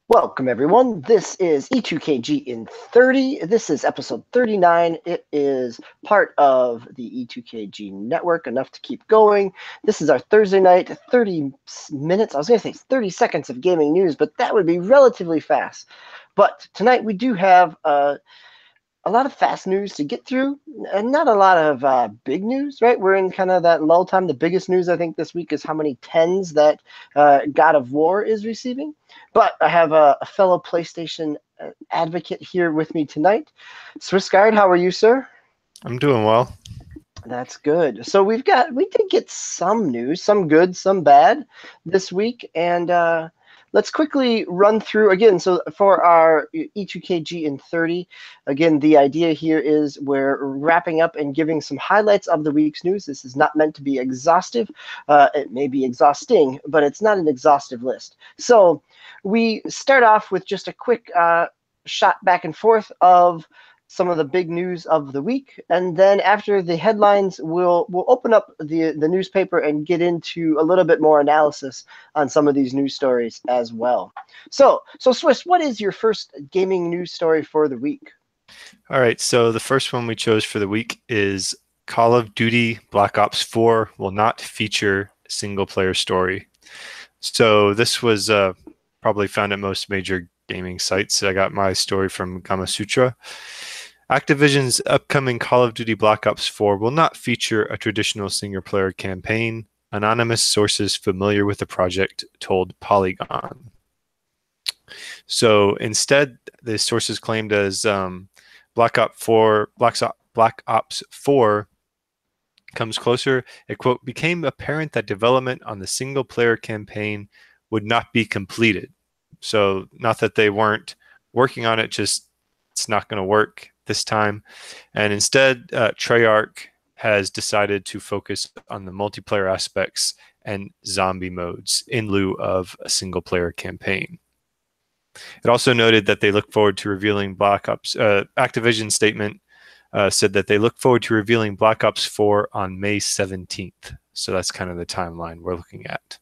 Welcome, everyone. This is E2KG in 30. This is episode 39. It is part of the E2KG network, enough to keep going. This is our Thursday night, 30 minutes. I was going to say 30 seconds of gaming news, but that would be relatively fast. But tonight we do have a lot of fast news to get through, and not a lot of big news, right? We're in kind of that lull time. The biggest news, I think, this week is how many tens that God of War is receiving. But I have a fellow PlayStation advocate here with me tonight. Swissguard, how are you, sir? I'm doing well. That's good. So we did get some news, some good, some bad this week, and let's quickly run through again. So for our E2KG in 30, again, the idea here is we're wrapping up and giving some highlights of the week's news. This is not meant to be exhaustive. It may be exhausting, but it's not an exhaustive list. So we start off with just a quick shot back and forth of some of the big news of the week, and then after the headlines, we'll open up the newspaper and get into a little bit more analysis on some of these news stories as well. So Swiss, what is your first gaming news story for the week? All right, so the first one we chose for the week is Call of Duty Black Ops 4 will not feature a single-player story. So this was probably found at most major gaming sites. I got my story from Gamasutra. Activision's upcoming Call of Duty Black Ops 4 will not feature a traditional single-player campaign, anonymous sources familiar with the project told Polygon. So instead, the sources claimed as Black Ops 4 comes closer, it, quote, became apparent that development on the single-player campaign would not be completed. So not that they weren't working on it, just it's not going to work this time. And instead, Treyarch has decided to focus on the multiplayer aspects and zombie modes in lieu of a single-player campaign. It also noted that they look forward to revealing Black Ops. Activision's statement said that they look forward to revealing Black Ops 4 on May 17th. So that's kind of the timeline we're looking at.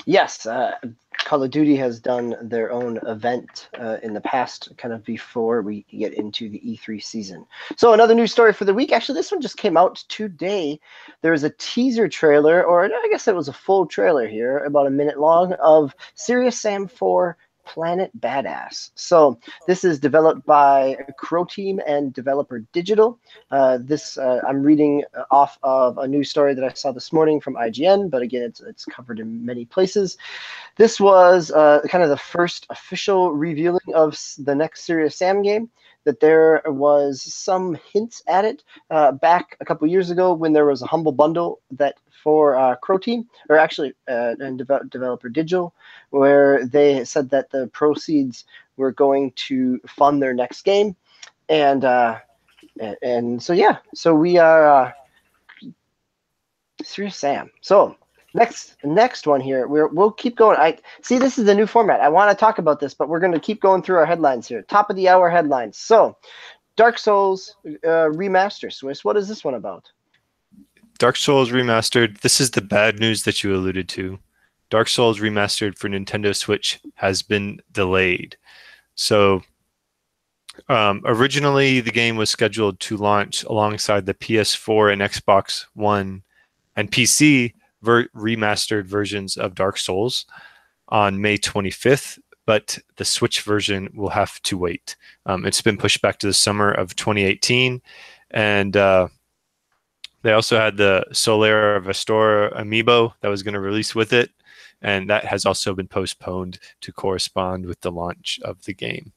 Yes, Call of Duty has done their own event in the past, kind of before we get into the E3 season. So another news story for the week. Actually, this one just came out today. There was a teaser trailer, or I guess it was a full trailer here, about a minute long, of Serious Sam 4 Planet Badass. So this is developed by Crow Team and Developer Digital. I'm reading off of a news story that I saw this morning from IGN, but again, it's covered in many places. This was kind of the first official revealing of the next Serious Sam game. That there was some hints at it back a couple years ago when there was a Humble Bundle that for Crow Team, or actually and Developer Digital, where they said that the proceeds were going to fund their next game, and so yeah, so we are Serious Sam. So next one here, we'll keep going. I see this is the new format. I want to talk about this, but we're going to keep going through our headlines here. Top of the hour headlines. So Dark Souls remaster. Swiss, what is this one about? Dark Souls Remastered. This is the bad news that you alluded to. Dark Souls Remastered for Nintendo Switch has been delayed. So originally the game was scheduled to launch alongside the PS4 and Xbox One and PC remastered versions of Dark Souls on May 25th, but the Switch version will have to wait. It's been pushed back to the summer of 2018, and they also had the Solera Vestora amiibo that was going to release with it, and that has also been postponed to correspond with the launch of the game.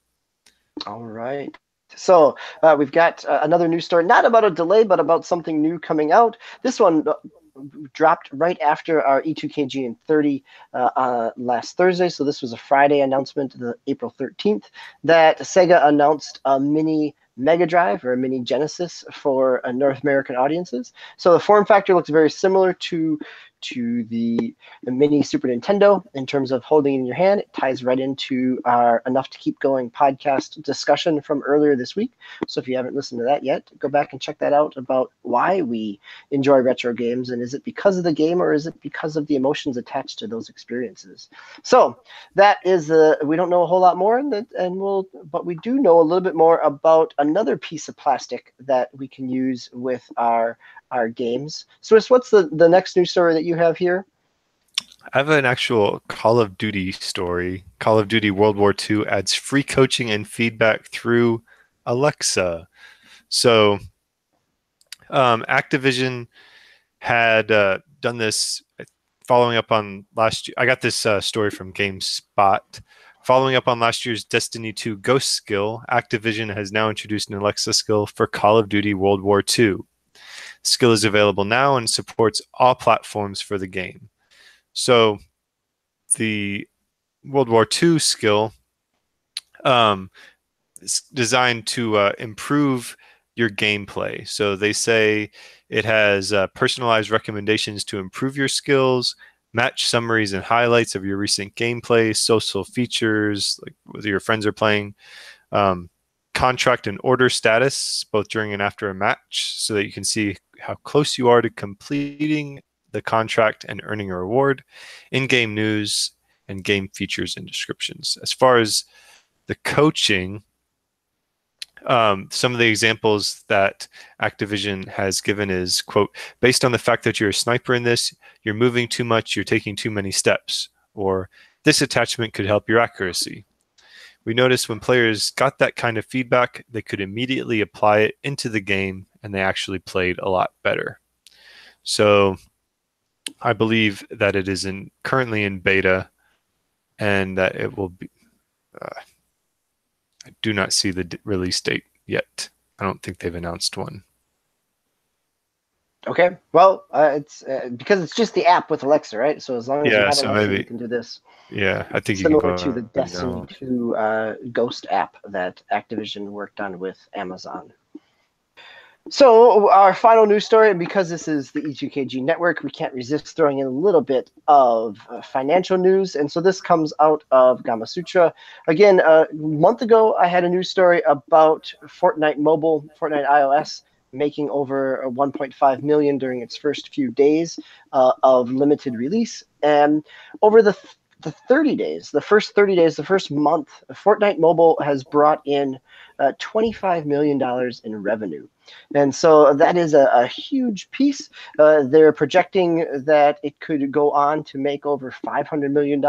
All right. So we've got another news story, not about a delay, but about something new coming out. This one dropped right after our E2KGn30 last Thursday. So this was a Friday announcement, the April 13th, that Sega announced a mini Mega Drive or a mini Genesis for North American audiences. So the form factor looks very similar to to the mini Super Nintendo in terms of holding it in your hand. It ties right into our Enough to Keep Going podcast discussion from earlier this week. So if you haven't listened to that yet, go back and check that out about why we enjoy retro games, and is it because of the game or is it because of the emotions attached to those experiences? So that is we don't know a whole lot more, but we do know a little bit more about another piece of plastic that we can use with our games. Swiss, what's the next news story that you have here? I have an actual Call of Duty story. Call of Duty World War II adds free coaching and feedback through Alexa. So Activision had done this following up on last year. I got this story from GameSpot. Following up on last year's Destiny 2 Ghost skill, Activision has now introduced an Alexa skill for Call of Duty World War II. Skill is available now and supports all platforms for the game. So the World War II skill is designed to improve your gameplay. So they say it has personalized recommendations to improve your skills, match summaries and highlights of your recent gameplay, social features, like whether your friends are playing, contract and order status, both during and after a match, so that you can see how close you are to completing the contract and earning a reward, in-game news, and game features and descriptions. As far as the coaching, some of the examples that Activision has given is, quote, based on the fact that you're a sniper in this, you're moving too much, you're taking too many steps, or this attachment could help your accuracy. We noticed when players got that kind of feedback, they could immediately apply it into the game, and they actually played a lot better. So I believe that it is currently in beta, and that it will be. I do not see the release date yet. I don't think they've announced one. Okay, well, it's because it's just the app with Alexa, right? So as long as you have so Alexa, maybe, you can do this. Yeah, I think Similar you can go to the Destiny now. 2 Ghost app that Activision worked on with Amazon. So our final news story, and because this is the E2KG network, we can't resist throwing in a little bit of financial news. And so this comes out of Gamasutra. Again, a month ago, I had a news story about Fortnite Mobile, Fortnite iOS, making over 1.5 million during its first few days of limited release. And over the 30 days, the first 30 days, the first month, Fortnite Mobile has brought in $25 million in revenue. And so that is a huge piece. They're projecting that it could go on to make over $500 million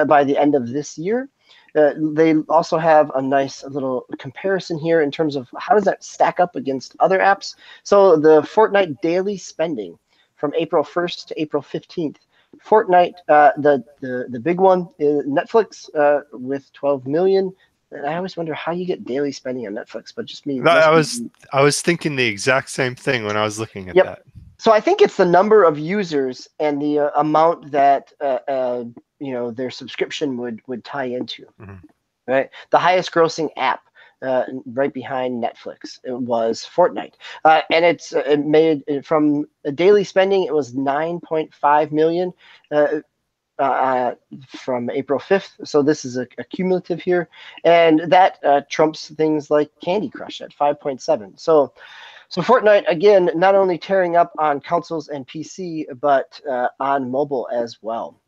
by the end of this year. They also have a nice little comparison here in terms of how does that stack up against other apps. So the Fortnite daily spending from April 1st to April 15th. Fortnite, the big one is Netflix with 12 million. And I always wonder how you get daily spending on Netflix, but just me. I was thinking the exact same thing when I was looking at that. So I think it's the number of users and the amount that their subscription would tie into. Mm-hmm. Right, the highest grossing app. Right behind Netflix, it was Fortnite, and it made from a daily spending. It was 9.5 million from April 5th. So this is a cumulative here, and that trumps things like Candy Crush at 5.7. So Fortnite again, not only tearing up on consoles and PC, but on mobile as well.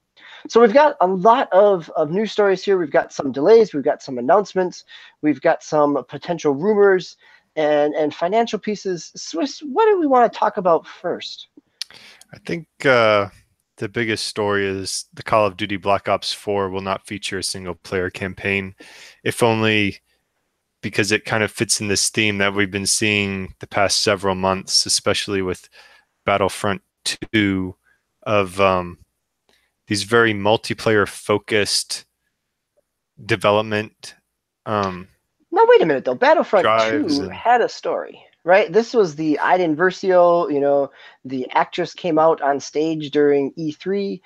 So we've got a lot of news stories here. We've got some delays. We've got some announcements. We've got some potential rumors and financial pieces. Swiss, what do we want to talk about first? I think the biggest story is the Call of Duty Black Ops 4 will not feature a single-player campaign, if only because it kind of fits in this theme that we've been seeing the past several months, especially with Battlefront 2 of these very multiplayer focused development. Now wait a minute though. Battlefront 2 had a story, right? This was the Iden Versio, the actress came out on stage during E3.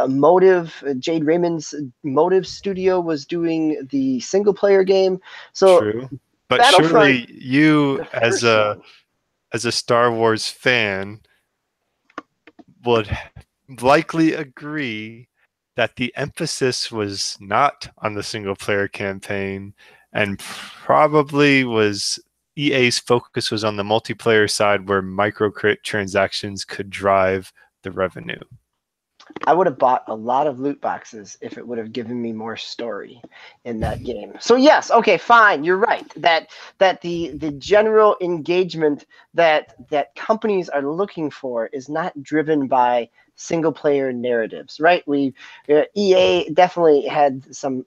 Motive, Jade Raymond's Motive studio was doing the single player game. So true. But surely you as a Star Wars fan would likely agree that the emphasis was not on the single player campaign, and probably was EA's focus was on the multiplayer side where transactions could drive the revenue. I would have bought a lot of loot boxes if it would have given me more story in that game. So yes, okay, fine, you're right. That the general engagement that companies are looking for is not driven by single player narratives, right? EA definitely had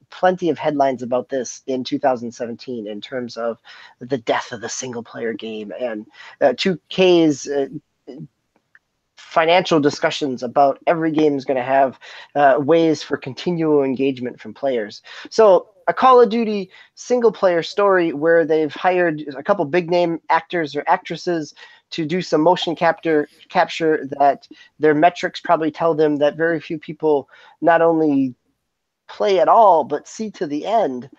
plenty of headlines about this in 2017 in terms of the death of the single player game, and 2K's financial discussions about every game is going to have ways for continual engagement from players. So a Call of Duty single player story where they've hired a couple big name actors or actresses to do some motion capture that their metrics probably tell them that very few people not only play at all but see to the end,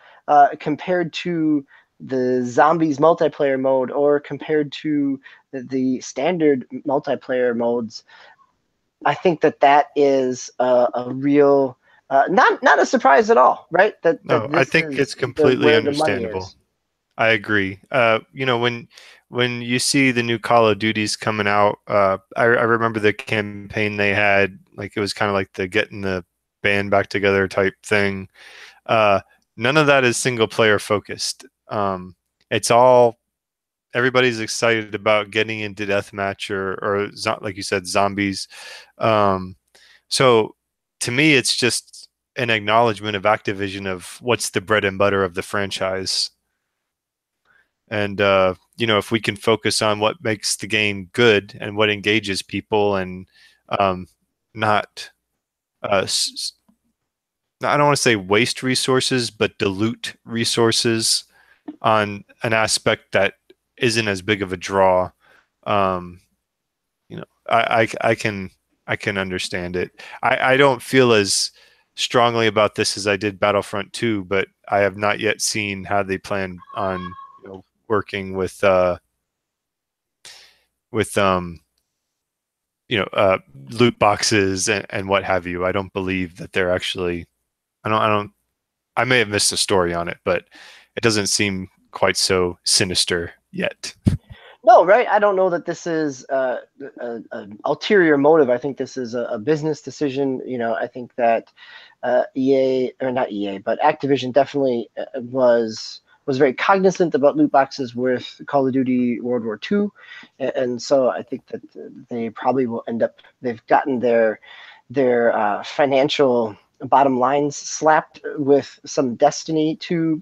compared to the zombies multiplayer mode or compared to the standard multiplayer modes. I think that is a real not a surprise at all, right? That No, I this think is it's completely where the money understandable. is. I agree. When you see the new Call of Duties coming out, I remember the campaign they had, like it was kind of like the getting the band back together type thing. Uh, None of that is single player focused. It's all everybody's excited about getting into deathmatch or like you said, zombies. Um, so to me, it's just an acknowledgement of Activision of what's the bread and butter of the franchise. And if we can focus on what makes the game good and what engages people, and not, I don't want to say waste resources, but dilute resources on an aspect that isn't as big of a draw. Um, I can understand it. I don't feel as strongly about this as I did Battlefront 2, but I have not yet seen how they plan on working with with loot boxes and what have you. I don't believe that they're actually. I may have missed a story on it, but it doesn't seem quite so sinister yet. No, right? I don't know that this is an ulterior motive. I think this is a business decision. I think that EA, or not EA, but Activision definitely was very cognizant about loot boxes with Call of Duty World War II, and so I think that they probably will end up. They've gotten their financial bottom lines slapped with some Destiny 2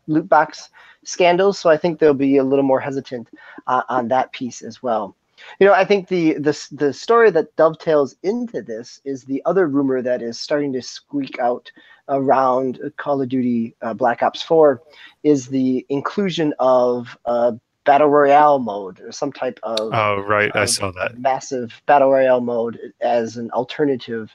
loot box scandals, so I think they'll be a little more hesitant on that piece as well. I think the story that dovetails into this is the other rumor that is starting to squeak out around Call of Duty Black Ops 4 is the inclusion of battle royale mode, or some type Oh, right. I of saw that. massive battle royale mode as an alternative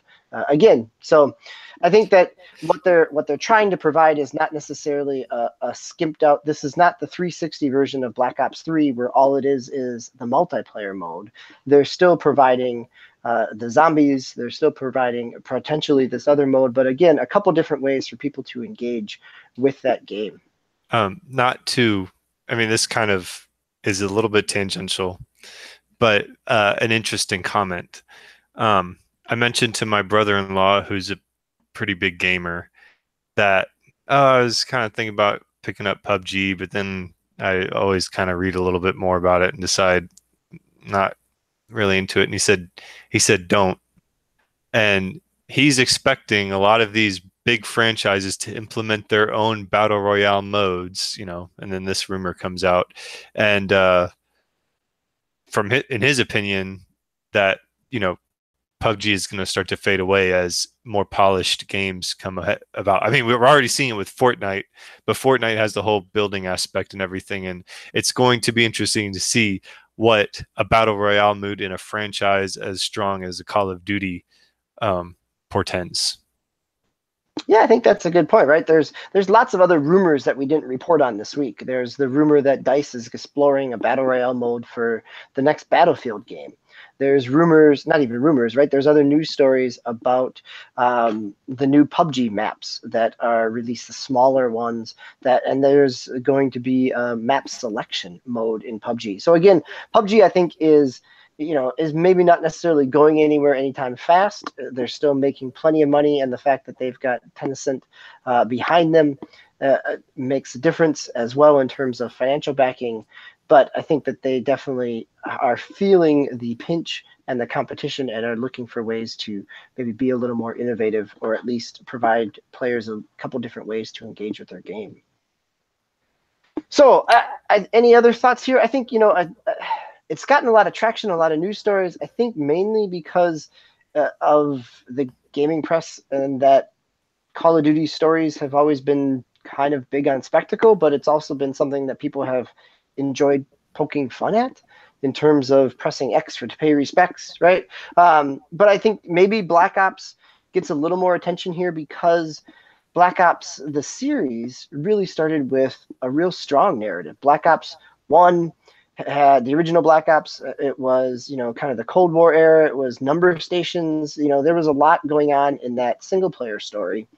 again. So I think that what they're trying to provide is not necessarily a skimped out. This is not the 360 version of Black Ops 3 where all it is the multiplayer mode. They're still providing the zombies. They're still providing potentially this other mode, but again, a couple different ways for people to engage with that game. Not to, I mean, this kind of is a little bit tangential, but an interesting comment. I mentioned to my brother-in-law, who's a pretty big gamer, that I was kind of thinking about picking up PUBG, but then I always kind of read a little bit more about it and decide not really into it. And he said don't. And he's expecting a lot of these big franchises to implement their own battle royale modes, and then this rumor comes out, and in his opinion, that PUBG is going to start to fade away as more polished games come about. I mean, we're already seeing it with Fortnite, but Fortnite has the whole building aspect and everything, and it's going to be interesting to see what a battle royale mood in a franchise as strong as a Call of Duty portends. Yeah, I think that's a good point, right? There's lots of other rumors that we didn't report on this week. There's the rumor that DICE is exploring a battle royale mode for the next Battlefield game. There's rumors, not even rumors, right? There's other news stories about the new PUBG maps that are released, the smaller ones and there's going to be a map selection mode in PUBG. So again, PUBG I think is maybe not necessarily going anywhere anytime fast. They're still making plenty of money, and the fact that they've got Tencent behind them makes a difference as well in terms of financial backing. But I think that they definitely are feeling the pinch and the competition and are looking for ways to maybe be a little more innovative, or at least provide players a couple different ways to engage with their game. So any other thoughts here? I think, it's gotten a lot of traction, a lot of news stories, I think mainly because of the gaming press, and that Call of Duty stories have always been kind of big on spectacle, but it's also been something that people have enjoyed poking fun at in terms of pressing X to pay respects, right? But I think maybe Black Ops gets a little more attention here because Black Ops, the series, really started with a real strong narrative. Black Ops 1 had the original Black Ops. It was, kind of the Cold War era. It was number stations. There was a lot going on in that single player story.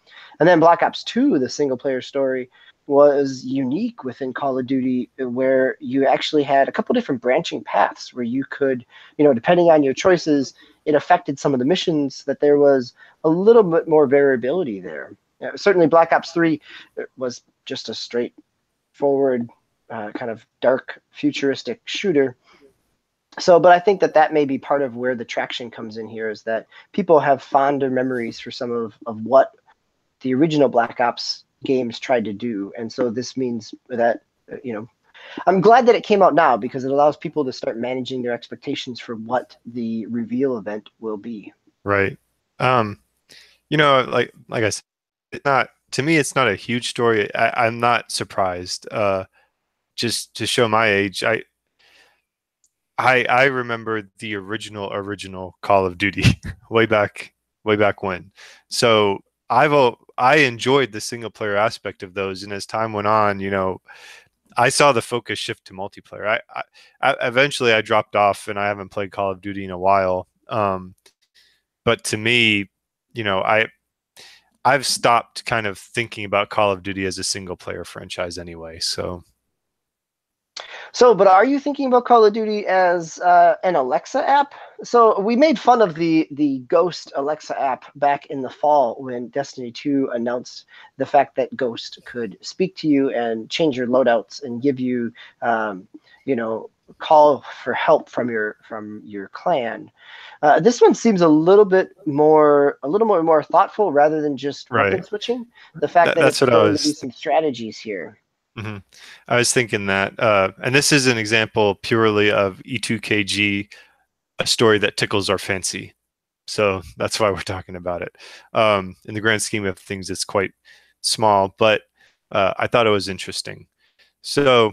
And then Black Ops 2, the single player story, was unique within Call of Duty, where you actually had a couple different branching paths where you could, depending on your choices, it affected some of the missions, that there was a little bit more variability there. Certainly Black Ops 3 was just a straightforward kind of dark futuristic shooter. But I think that may be part of where the traction comes in here, is that people have fonder memories for some of what the original Black Ops games tried to do. And so this means that, I'm glad that it came out now, because it allows people to start managing their expectations for what the reveal event will be. Right. Like I said, to me, it's not a huge story. I'm not surprised. Just to show my age, I remember the original Call of Duty way back when. So I enjoyed the single player aspect of those, and as time went on, I saw the focus shift to multiplayer. I eventually I dropped off, and I haven't played Call of Duty in a while. But to me, I've stopped kind of thinking about Call of Duty as a single player franchise anyway. But are you thinking about Call of Duty as an Alexa app? So we made fun of the Ghost Alexa app back in the fall when Destiny 2 announced the fact that Ghost could speak to you and change your loadouts and give you, call for help from your clan. This one seems a little more thoughtful rather than just weapon switching. The fact that it's going to be some strategies here. Mm-hmm. I was thinking that, and this is an example purely of E2KG, a story that tickles our fancy. So that's why we're talking about it. In the grand scheme of things, it's quite small, but I thought it was interesting. So,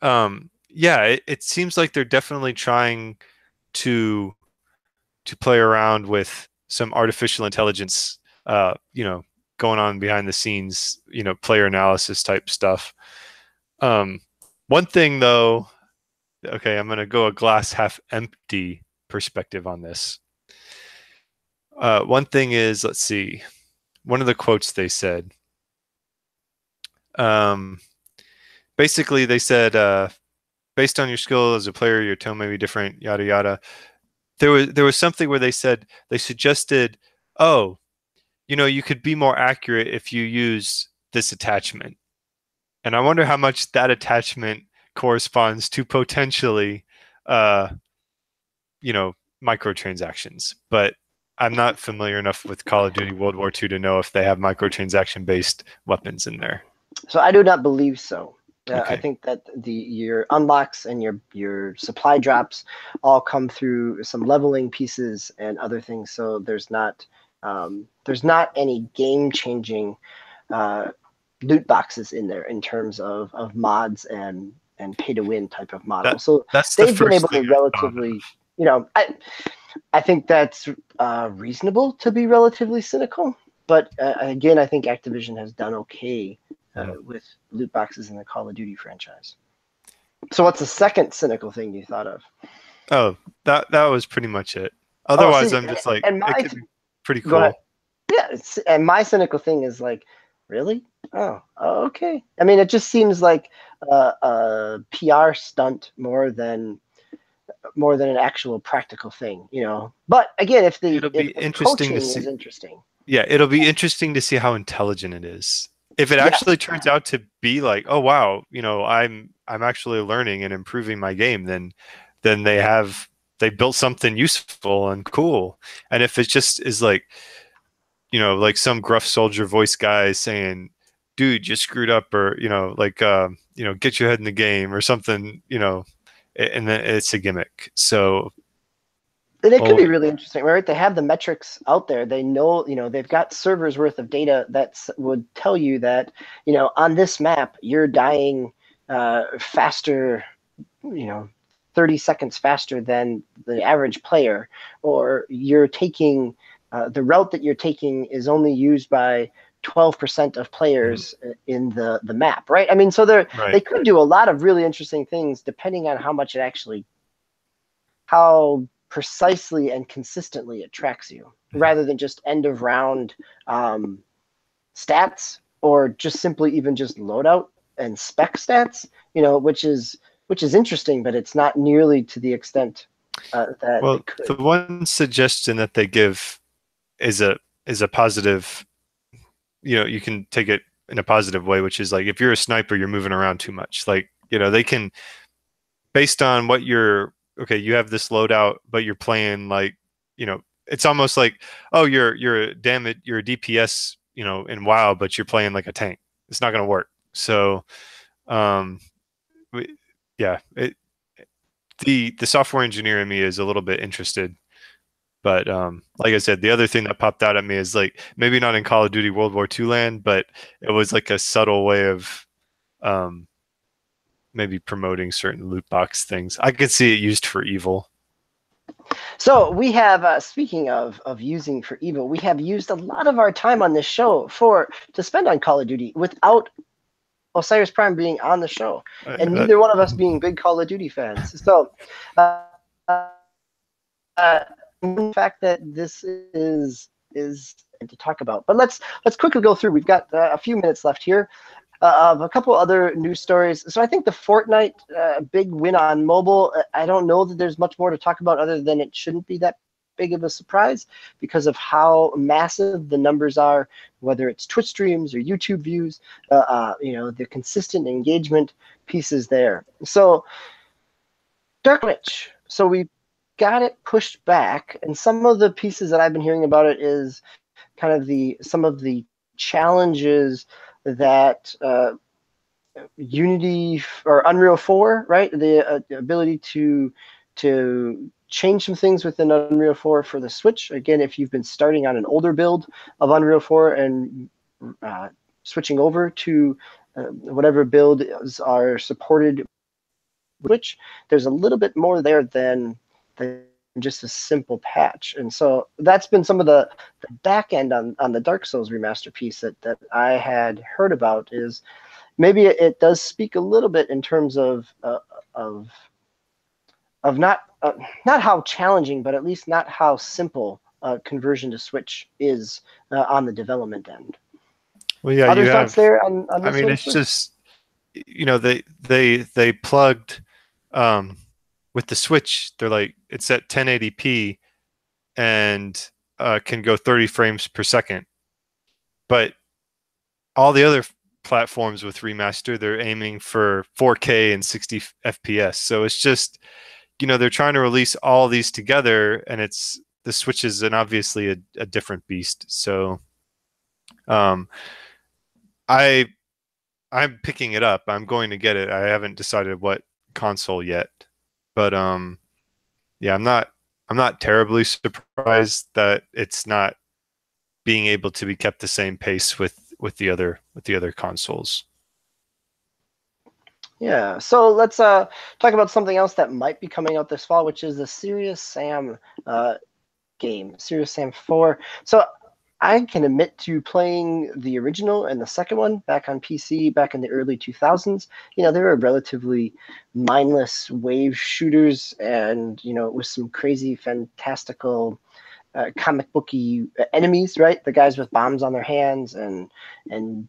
yeah, it seems like they're definitely trying to play around with some artificial intelligence, going on behind the scenes, player analysis type stuff. One thing though, okay, I'm going to go a glass half empty perspective on this. One thing is, let's see, one of the quotes they said, basically they said, based on your skill as a player, your tone may be different, yada, yada. There was something where they suggested, oh, you could be more accurate if you use this attachment. And I wonder how much that attachment corresponds to potentially, microtransactions. But I'm not familiar enough with Call of Duty World War II to know if they have microtransaction-based weapons in there. So I do not believe so. Okay. I think that your unlocks and your supply drops all come through some leveling pieces and other things. So there's not any game-changing loot boxes in there in terms of mods and pay-to-win type of model. So they've been able to relatively, I think that's reasonable to be relatively cynical. But again, I think Activision has done okay Mhm. with loot boxes in the Call of Duty franchise. So what's the second cynical thing you thought of? Oh, that was pretty much it. Oh, Otherwise, see, I'm just like, and it my could be pretty go ahead. cool. Yeah, and my cynical thing is like, really? Oh, okay. I mean, it just seems like a PR stunt more than an actual practical thing, you know. But again, It'll if be the interesting to coaching is see. interesting, Yeah, it'll be interesting to see how intelligent it is. If it yes, actually turns out to be like, oh wow, I'm actually learning and improving my game, then they built something useful and cool. And if it just is like, like some gruff soldier voice guy saying, dude, you screwed up, or like get your head in the game or something, and then it's a gimmick. So, and it could well, be really interesting, right? They have the metrics out there. They know, they've got servers worth of data that would tell you that, on this map, you're dying faster, 30 seconds faster than the average player, or you're taking the route that you're taking is only used by 12% of mhm, players in the map, right? I mean, so they right. could do a lot of really interesting things depending on how precisely and consistently it tracks you, Mhm. rather than just end of round stats, or just simply even just loadout and spec stats, which is interesting, but it's not nearly to the extent that Well, it could. the one suggestion that they give is a positive, you can take it in a positive way, which is like if you're a sniper, you're moving around too much. Like, they can, based on what okay, you have this loadout, but you're playing like, it's almost like, oh, you're a DPS, in WoW, but you're playing like a tank. It's not going to work. So, um, we, yeah, the software engineer in me is a little bit interested. But like I said, the other thing that popped out at me is like maybe not in Call of Duty World War II land, but it was like a subtle way of um, maybe promoting certain loot box things. I could see it used for evil. So we have, speaking of using for evil, we have used a lot of our time on this show to spend on Call of Duty without Osiris Prime being on the show, and That, neither one of us being big Call of Duty fans. So, uh, the fact that this is to talk about. But let's quickly go through. We've got a few minutes left here of a couple other news stories. So I think the Fortnite big win on mobile. I don't know that there's much more to talk about other than it shouldn't be that big of a surprise because of how massive the numbers are, whether it's Twitch streams or YouTube views. The consistent engagement pieces there. So Dark Witch. So we got it pushed back, and some of the pieces that I've been hearing about it is kind of some of the challenges that Unity or Unreal 4, right? The ability to change some things within Unreal 4 for the Switch. Again, if you've been starting on an older build of Unreal 4 and switching over to whatever builds are supported Switch, there's a little bit more there than just a simple patch. And so that's been some of the back end on the Dark Souls remaster piece that I had heard about. Is maybe it does speak a little bit in terms of of not how challenging, but at least not how simple conversion to Switch is on the development end. well, yeah, Other you thoughts have. there on I this mean, one, it's Swiss? just they plugged um, with the Switch. They're like it's at 1080p and can go 30 frames per second, but all the other platforms with remaster, they're aiming for 4K and 60 FPS. So it's just, they're trying to release all these together, and the Switch is an obviously a different beast. So um, I I'm picking it up. I'm going to get it. I haven't decided what console yet, but yeah, I'm not terribly surprised that it's not being able to be kept the same pace with the other consoles. Yeah. So let's talk about something else that might be coming out this fall, which is the Serious Sam game, Serious Sam 4. So I can admit to playing the original and the second one back on PC back in the early 2000s. They were relatively mindless wave shooters, and with some crazy, fantastical, comic booky enemies, right? The guys with bombs on their hands and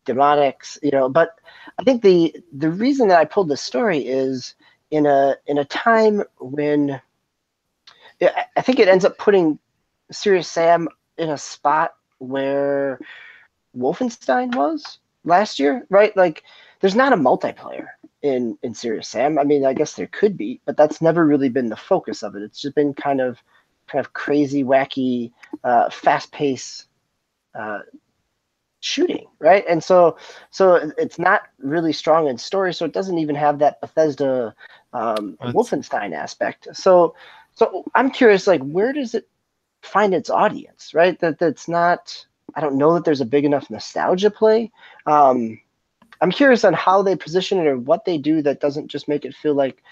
demonics, But I think the reason that I pulled this story is in a time when I think it ends up putting Serious Sam in a spot where Wolfenstein was last year, right? Like, there's not a multiplayer in Serious Sam. I mean, I guess there could be, but that's never really been the focus of it. It's just been kind of crazy, wacky, fast-paced shooting, right? And so it's not really strong in story, so it doesn't even have that Bethesda Wolfenstein aspect. So I'm curious, like, where does it find its audience, right? That's not. I don't know that there's a big enough nostalgia play. I'm curious on how they position it or what they do that doesn't just make it feel like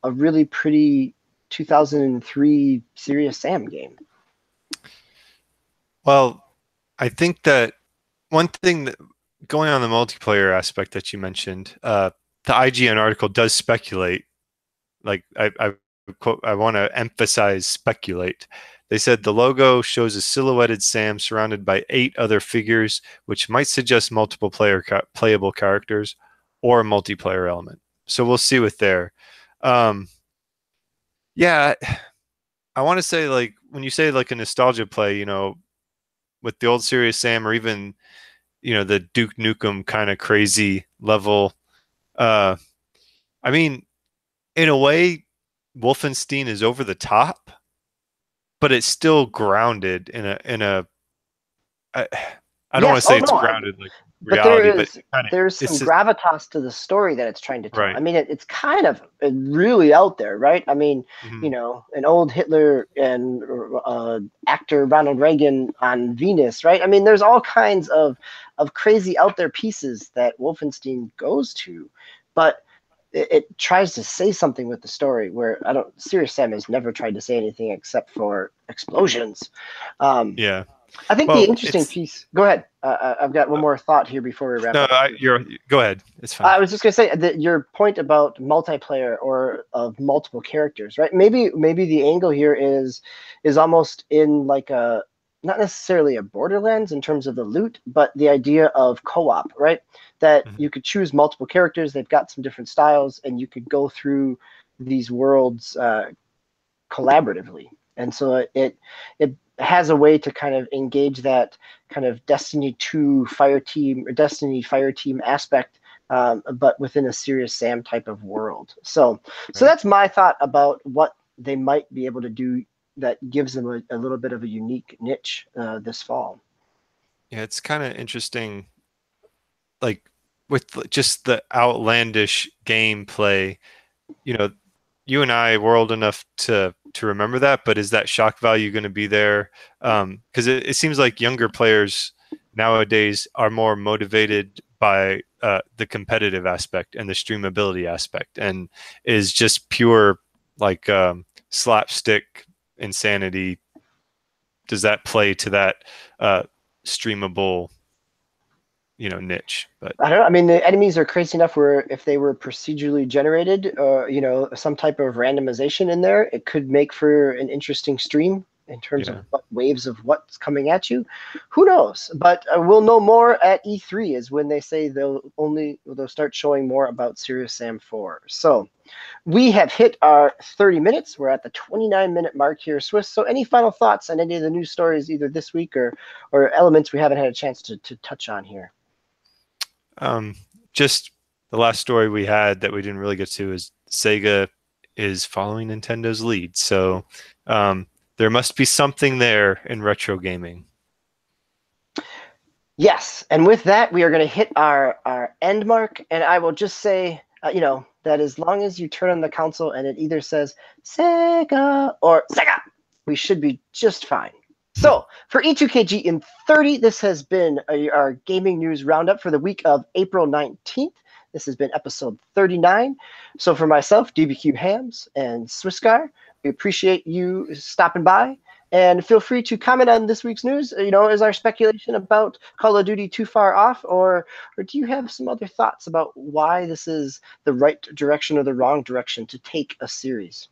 a really pretty 2003 Serious Sam game. Well, I think that one thing that going on the multiplayer aspect that you mentioned, the IGN article does speculate. Like I quote, I want to emphasize speculate. They said the logo shows a silhouetted Sam surrounded by 8 other figures, which might suggest multiple playable characters or a multiplayer element. So we'll see with there. Yeah, I want to say, like, when you say like a nostalgia play, with the old Serious Sam, or even the Duke Nukem kind of crazy level. I mean, in a way, Wolfenstein is over the top, but it's still grounded in a. I don't want Yes. to Oh say it's no. grounded like But reality, but there's some gravitas to the story that it's trying to tell. right. I mean, it's kind of really out there, right? I mean, Mm-hmm. an old Hitler and actor Ronald Reagan on Venus, right? I mean, there's all kinds of crazy out there pieces that Wolfenstein goes to, but it tries to say something with the story where Serious Sam has never tried to say anything except for explosions. Yeah. I think the Well, interesting piece. Go ahead. I've got one more thought here before we wrap no. up. Go ahead. It's fine. I was just gonna say that your point about multiplayer or of multiple characters, right? Maybe the angle here is almost in like a not necessarily a Borderlands in terms of the loot, but the idea of co-op, right? That Mhm. you could choose multiple characters. They've got some different styles, and you could go through these worlds collaboratively. And so it has a way to kind of engage that kind of Destiny 2 fire team or Destiny fire team aspect, but within a Serious Sam type of world. So Right. that's my thought about what they might be able to do that gives them a little bit of a unique niche this fall. Yeah, it's kind of interesting, like with just the outlandish gameplay. You and I were old enough to remember that, but is that shock value going to be there? Because it seems like younger players nowadays are more motivated by the competitive aspect and the streamability aspect, and is just pure like slapstick insanity. Does that play to that streamable, niche? But I don't know. I mean, the enemies are crazy enough where if they were procedurally generated, some type of randomization in there, it could make for an interesting stream in terms of yeah. what waves of what's coming at you. Who knows? But we'll know more at E3 is when they say they'll start showing more about Serious Sam 4. So we have hit our 30 minutes. We're at the 29-minute mark here, Swiss. So any final thoughts on any of the news stories either this week or elements we haven't had a chance to touch on here? Just the last story we had that we didn't really get to is Sega is following Nintendo's lead. So there must be something there in retro gaming. Yes, and with that, we are going to hit our end mark, and I will just say, that as long as you turn on the console and it either says Sega or Sega, we should be just fine. So for E2KG in 30, this has been our gaming news roundup for the week of April 19th. This has been episode 39. So for myself, DBQ Hams and Swisscar, we appreciate you stopping by. And feel free to comment on this week's news. Is our speculation about Call of Duty too far off, or do you have some other thoughts about why this is the right direction or the wrong direction to take a series?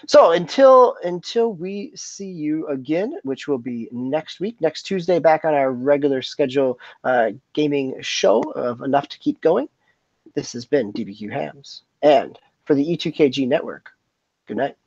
So until we see you again, which will be next week, next Tuesday, back on our regular schedule gaming show of Enough to Keep Going, this has been DBQ Hams. And for the E2KG Network, good night.